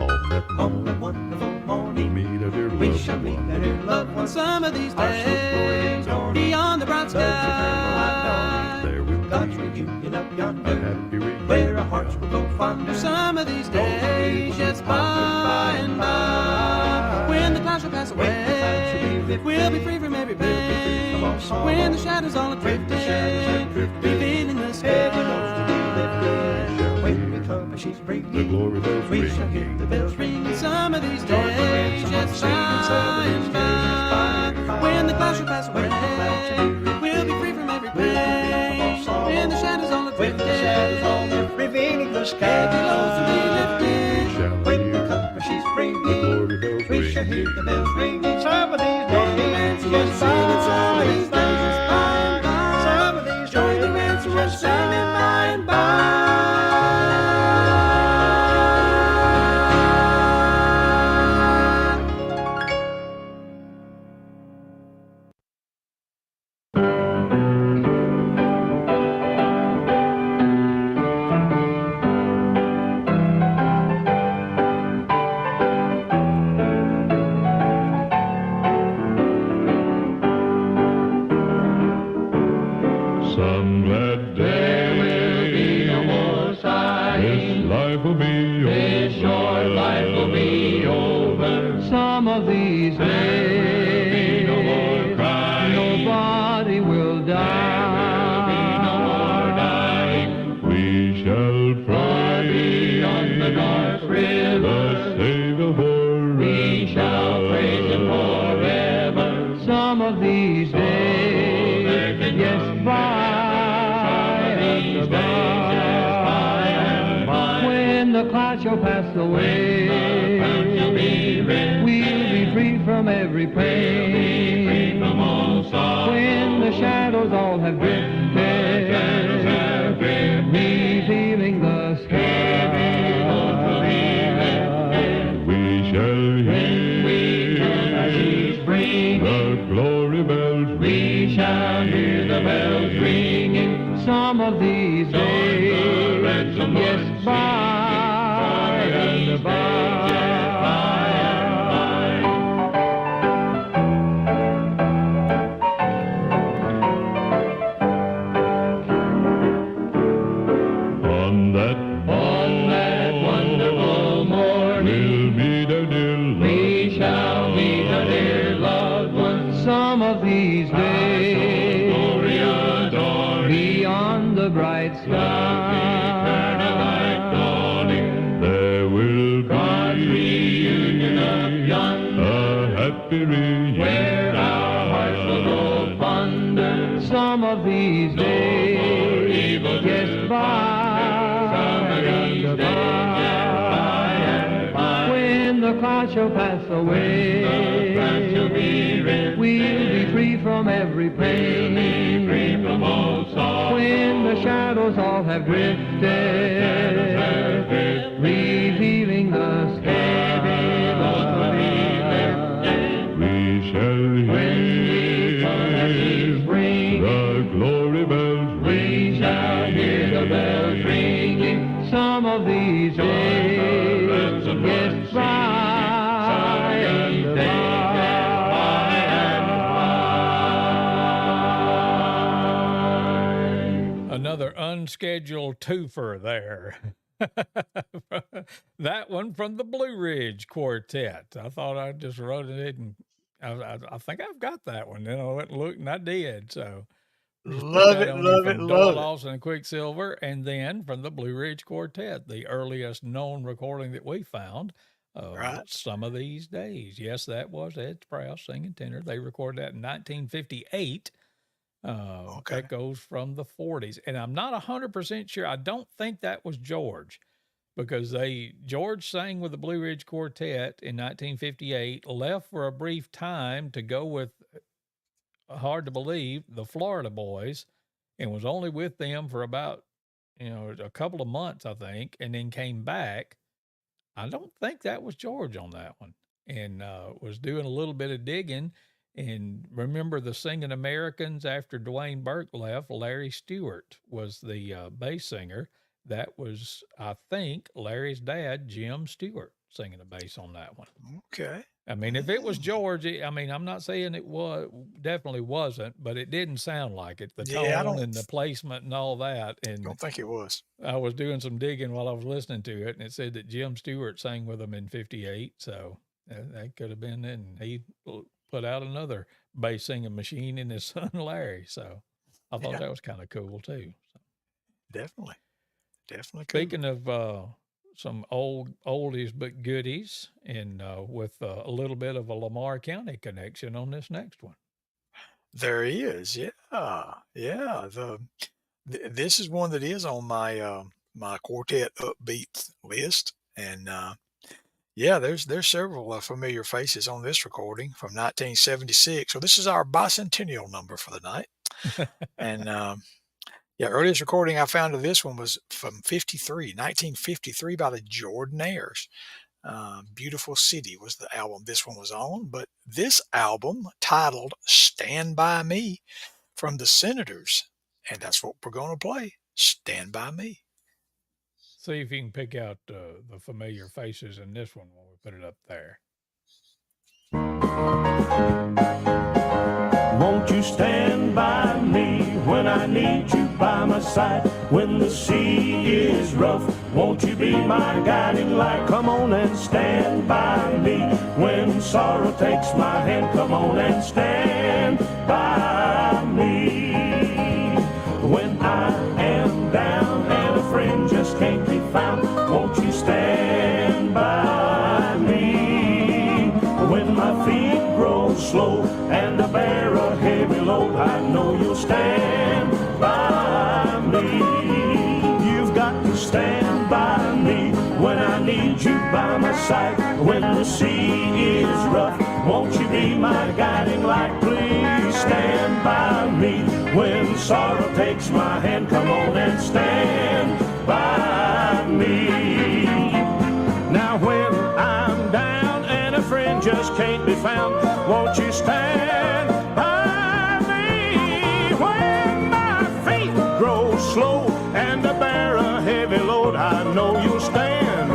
On that On that wonderful we'll morning, meet our dear we loved shall meet one. our dear loved ones. Some of these Our souls glory days, and glory. beyond the bright Such eternal light dawning. sky. There will God's be reunion up a yonder, happy where reunion. our hearts will go fonder. Some of these days, just by and by. When the clouds shall pass When the clouds shall be away, lifted, we'll be free from every we'll be free from all pain. sorrow. When the shadows all are When the shadows have drifted, drifted, revealing the heaven knows to be sky. lifted. When we come, she's The bringing. glory bells We shall hear ringing. the bells ringing. Some of these Join the ranks days, of just just by and by. When the clouds shall pass away, we'll be free from every pain. When the shadows all are drifting, revealing the heavy loads will be lifted. When the compasses ringing, we shall hear the bells ringing. Some of these days, just by and by. Some of these join the reds just by and by. Some glad day will be no more sighing. This life will be over. This short life will be over. Some of these days, no more crying. nobody will die. No more dying. We shall pray beyond the dark river, the Savior forever. we shall praise Him forever. Some of these days, yes, by and by, when the clouds shall pass away, we'll be free from every pain. When the shadows all have drifted, revealing the sky, we shall hear bring, the glory bells we shall hear the bells ringing. Some of these days, yes, by and by. on that wonderful morning, we'll meet our dear Lord. we shall meet our dear loved ones. Some of these days, beyond the bright sky, There will God's be reunion up yonder, a happy reunion. where our hearts will go fonder. Some of these days, yes, by and by, when the clouds shall pass away, we'll be free from every pain. When the shadows all have drifted, revealing the sky, We shall hear ring, the glory bells we shall hear the bells ringing. Some of these days, yes, by and by. Another unscheduled twofer there. That one from the Blue Ridge Quartet. I thought I just wrote it and I think I've got that one. Then I went and looked and I did. So just put Love that it, on love you it, from love Doyle it. Lawson and Quicksilver, and then from the Blue Ridge Quartet, the earliest known recording that we found. Right. Some of these days. Yes, that was Ed Sprouse singing tenor. They recorded that in 1958. Okay. That goes from the 40s. And I'm not 100% sure. I don't think that was George because George sang with the Blue Ridge Quartet in 1958, left for a brief time to go with, hard to believe, the Florida Boys, and was only with them for about, a couple of months, I think, and then came back. I don't think that was George on that one, and was doing a little bit of digging. And remember the Singing Americans after Dwayne Burke left, Larry Stewart was the bass singer. That was, I think, Larry's dad, Jim Stewart, singing the bass on that one. Okay. I mean, if it was George, I'm not saying it was, definitely wasn't, but it didn't sound like it. The Yeah, I tone don't- and the placement and all that. And Don't think it was. I was doing some digging while I was listening to it, and it said that Jim Stewart sang with them in '58. So that could have been it. And he put out another bass singing machine in his son Larry. So I thought Yeah. that was kind of cool too. So, Definitely. Definitely. Cool. speaking of some oldies but goodies, and with a little bit of a Lamar County connection on this next one. There is, yeah, yeah. This is one that is on my my quartet upbeat list, and yeah, there's several familiar faces on this recording from 1976. So this is our bicentennial number for the night, and yeah, earliest recording I found of this one was from 1953 by the Jordanaires. Beautiful City was the album this one was on, but this album titled Stand By Me from the Senators, and that's what we're going to play, Stand By Me. See if you can pick out the familiar faces in this one when we put it up there. Won't you stand by me when I need you by my side? When the sea is rough, won't you be my guiding light? Come on and stand by me. When sorrow takes my hand, come on and stand by me. When I am down and a friend just can't be found, won't you stand by me? When my feet grow slow and I bear a heavy load, I know you'll stand by me. You've got to stand by me when I need you by my side. When the sea is rough, won't you be my guiding light? Please stand by me. When sorrow takes my hand, come on and stand by me. Now when I'm down and a friend just can't be found, won't you stand by me? When my feet grow slow and I bear a heavy load, I know you'll stand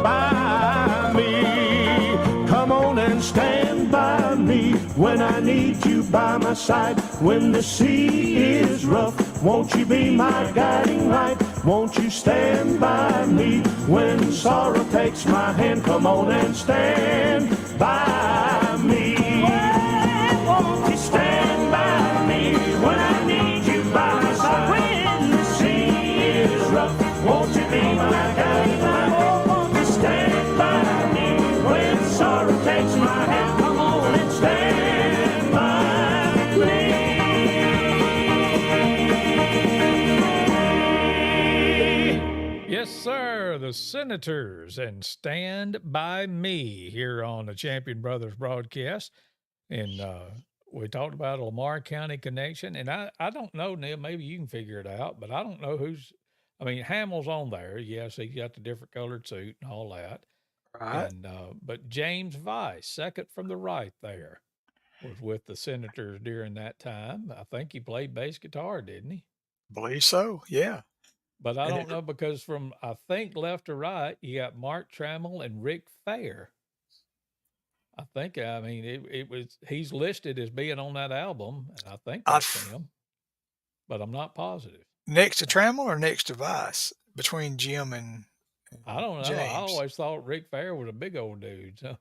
by me. Come on and stand by me when I need you by my side. When the sea is rough, won't you be my guiding light? Won't you stand by me when sorrow takes my hand? Come on and stand by me. Won't you stand by me when I need you by my side? When the sea is rough, won't you be my guiding light? Won't you stand by me when sorrow takes my hand? Come on and stand by me. Yes, sir. The Senators and Stand By Me here on the Champion Brothers broadcast. And we talked about a Lamar County connection. And I don't know, Neil, maybe you can figure it out, but I don't know I mean, Hamill's on there. Yes, he got the different colored suit and all that. Right. And but James Vice, second from the right there, was with the Senators during that time. I think he played bass guitar, didn't he? Believe so, yeah. But I And don't know because from I think left to right, you got Mark Trammell and Rick Fair. I mean, it was he's listed as being on that album, and I think I that's f- him, but I'm not positive. next to Trammell or next to Vice between Jim and I don't know. I James. always thought Rick Fair was a big old dude. So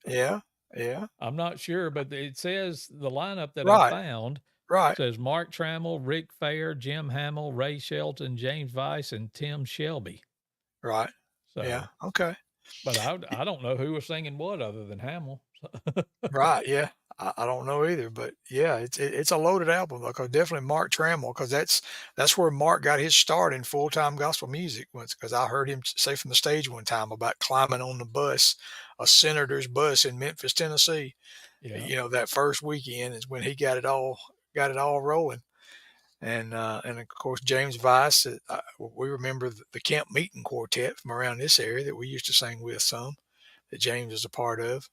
Yeah, yeah. I'm not sure, but it says the lineup that I Right, found right, says Mark Trammell, Rick Fair, Jim Hamill, Ray Shelton, James Vice, and Tim Shelby. right. So, Yeah, okay. but I don't know who was singing what other than Hamill. Right, yeah. I don't know either, but yeah, it's a loaded album because definitely Mark Trammell, because that's where Mark got his start in full time gospel music. Was because I heard him say from the stage one time about climbing on the bus, a senator's bus in Memphis, Tennessee. Yeah. You know, that first weekend is when he got it all rolling. And of course James Vice. We remember the Camp Meeting Quartet from around this area that we used to sing with some, that James was a part of.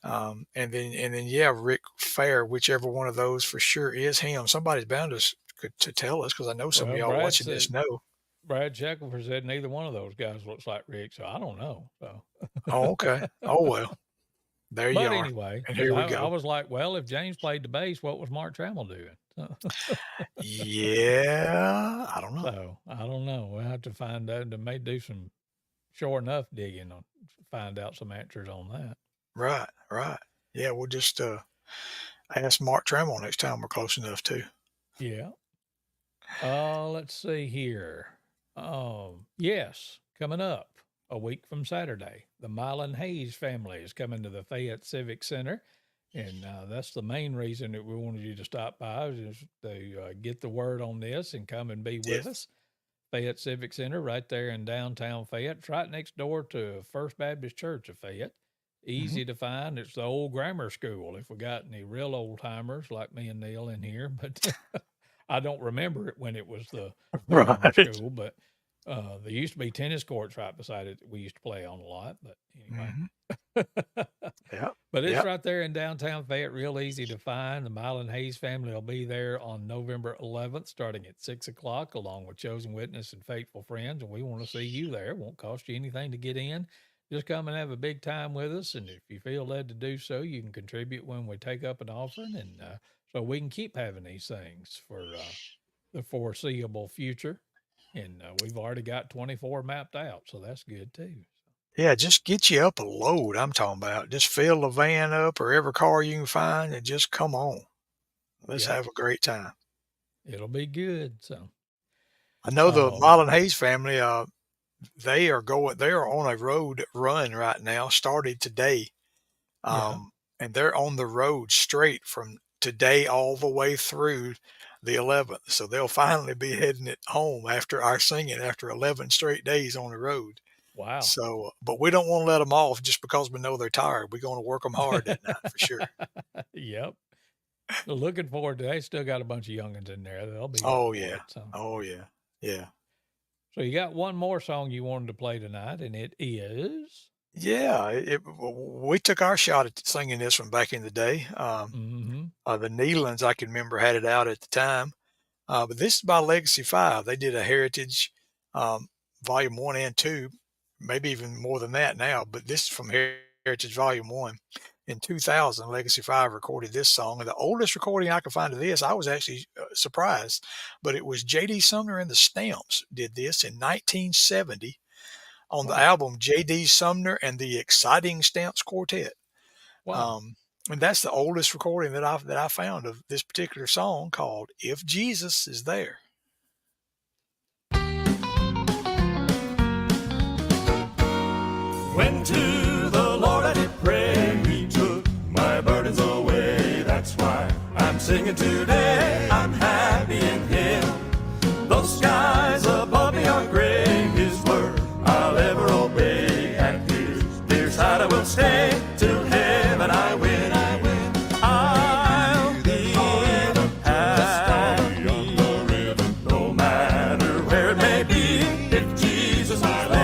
And then yeah, Rick Fair, whichever one of those for sure is him. Somebody's bound to tell us because I know some of Well, y'all watching this know. Brad Shackelford said neither one of those guys looks like Rick, so I don't know. So, Oh, okay. Oh well, there you but are. anyway, And here we I go. was like, well, if James played the bass, what was Mark Trammell doing? Yeah, I don't know. So I don't know. We'll have to find out. They may do some sure enough digging to find out some answers on that. Right, right. Yeah, we'll just ask Mark Trammell next time we're close enough to. Yeah. Let's see here. Yes, coming up. a week from Saturday. The Mylan Hayes family is coming to the Fayette Civic Center. And that's the main reason that we wanted you to stop by is to get the word on this and come and be with us. Fayette Civic Center right there in downtown Fayette. It's right next door to First Baptist Church of Fayette. Easy to find. It's the old grammar school. If we got any real old timers like me and Neal in here, but I don't remember it when it was the grammar school. But there used to be tennis courts right beside it that we used to play on a lot. But anyway, but it's right there in downtown Fayette. Real easy to find. The Mylan Hayes family will be there on November 11th, starting at 6:00, along with chosen witness and faithful friends. And we want to see you there. It won't cost you anything to get in. Just come and have a big time with us. And if you feel led to do so, you can contribute when we take up an offering. And so we can keep having these things for the foreseeable future. And we've already got 24 mapped out. So that's good too. Yeah, just get you up a load, I'm talking about. Just fill the van up or every car you can find and just come on. Let's have a great time. It'll be good. So I know the Mylan Hayes family, they are on a road run right now, started today. And they're on the road straight from today all the way through the 11th. So they'll finally be heading it home after our singing after 11 straight days on the road. Wow. So, but we don't want to let them off just because we know they're tired. We're going to work them hard that night for sure. Yep. Looking forward to it. They still got a bunch of youngins in there. They'll be. Oh, yeah. It, so. Oh, yeah. Yeah. So you got one more song you wanted to play tonight, and it is? Yeah. We took our shot at singing this one back in the day. The Nealans, I can remember, had it out at the time. But this is by Legacy 5. They did a Heritage Volume 1 and 2. Maybe even more than that now, but this is from Heritage Volume 1. In 2000, Legacy 5 recorded this song. And the oldest recording I could find of this, I was actually surprised, but it was J.D. Sumner and the Stamps did this in 1970 on the album J.D. Sumner and the Exciting Stamps Quartet. Wow. And that's the oldest recording that I found of this particular song called If Jesus Is There. When to the Lord I did pray, He took my burdens away. That's why I'm singing today. I'm happy in Him. Those skies above me are gray. His word I'll ever obey. At His dear side I will stay till heaven I win. I'll be happy on the river, no matter where it may be. If Jesus is there.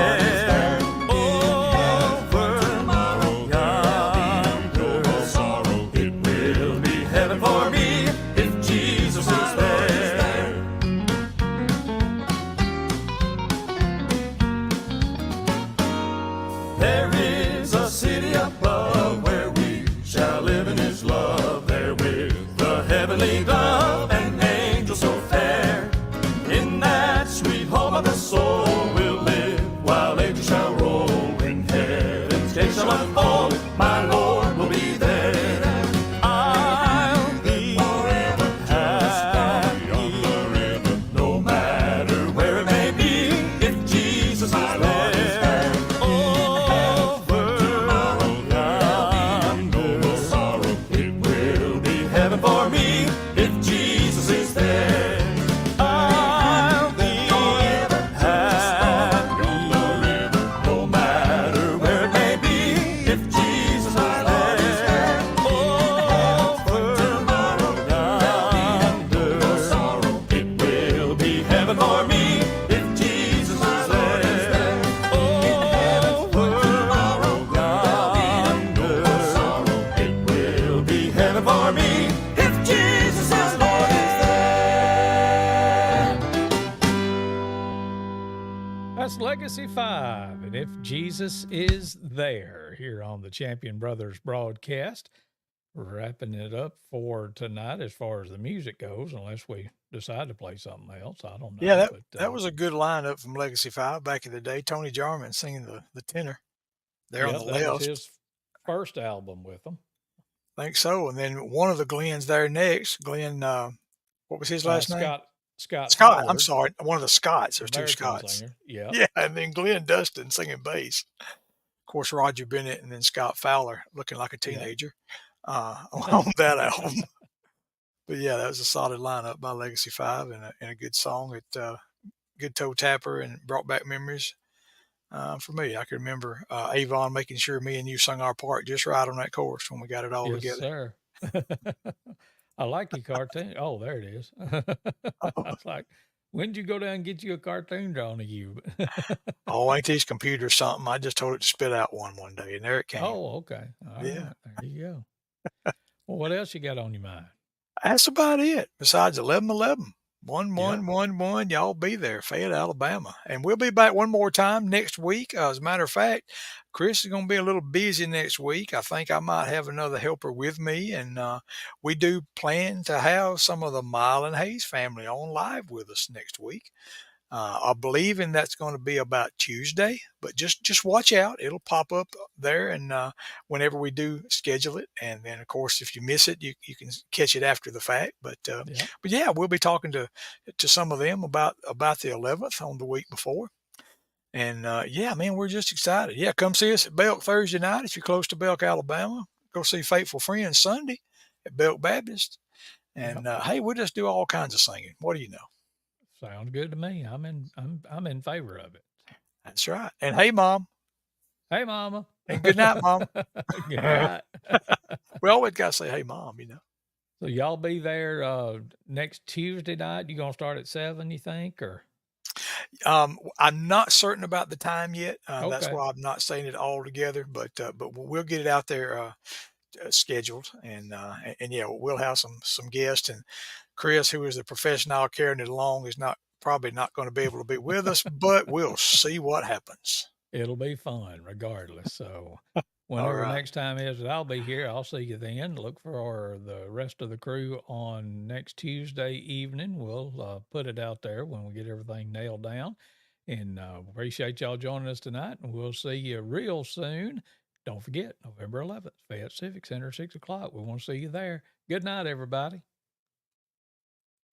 Dove and angel so fair. In that sweet home of the soul we'll live, while ages shall roll. In heaven's gates shall unfold, my Lord will be there. I'll be forever happy on the river, no matter where it may be. If Jesus is there, over yonder, no sorrow, it will be heaven for me. If Jesus is there, I'll be happy on the river, no matter where it may be. If Jesus is there, over yonder, no sorrow, it will be heaven for me. If Jesus is there, over yonder, no sorrow, it will be heaven for me. If Jesus is Lord is there. That's Legacy 5. And if Jesus is there, here on the Champion Brothers broadcast, wrapping it up for tonight as far as the music goes, unless we decide to play something else. I don't know. Yeah, that was a good lineup from Legacy 5 back in the day. Tony Jarman singing the tenor there on the left. That was his first album with them. I think so. And then one of the Glens there next, Glenn, what was his last name? Scott Scott, I'm Howard, sorry, one of the Scotts. the There's two baritone Scotts. singer. Yeah. Yeah, and then Glenn Dustin singing bass. Of course, Roger Bennett, and then Scott Fowler looking like a Yeah. teenager on that album. But yeah, that was a solid lineup by Legacy 5 and a good song. It good toe tapper and brought back memories for me. I can remember Avon making sure me and you sung our part just right on that chorus when we got it all Yes, together. sir. I like your cartoon. Oh, there it is. I was like, when did you go down and get you a cartoon drawn of you? Oh, ain't these computers something? I just told it to spit out one day, and there it came. Oh, okay. All Yeah. right. There you go. Well, what else you got on your mind? That's about it. Besides 1111, Yep. 1111, y'all be there, Fayette, Alabama. And we'll be back one more time next week. As a matter of fact, Chris is going to be a little busy next week. I think I might have another helper with me. And we do plan to have some of the Mile and Hayes family on live with us next week. I believe in that's going to be about Tuesday, but just watch out. It'll pop up there, and whenever we do schedule it, and then of course if you miss it, you can catch it after the fact. But yeah, we'll be talking to some of them about the 11th on the week before, and yeah, man, we're just excited. Yeah, come see us at Belk Thursday night if you're close to Belk, Alabama. Go see Faithful Friends Sunday at Belk Baptist, and hey, we'll just do all kinds of singing. What do you know? Sounds good to me. I'm in favor of it. That's right. And hey, Mom. Hey, Mama. And good night, Mom. Good night. We always got to say, hey, Mom, you know. So y'all be there next Tuesday night? You gonna start at 7, you think, or? I'm not certain about the time yet. That's Okay. why I'm not saying it all together, but we'll get it out there scheduled, and yeah, we'll have some guests. And Chris, who is the professional carrying it along, is probably not going to be able to be with us, but we'll see what happens. It'll be fun regardless. So All whenever right. next time is that I'll be here, I'll see you then. Look for the rest of the crew on next Tuesday evening. We'll put it out there when we get everything nailed down. And appreciate y'all joining us tonight. And we'll see you real soon. Don't forget, November 11th, Fayette Civic Center, 6 o'clock. We want to see you there. Good night, everybody.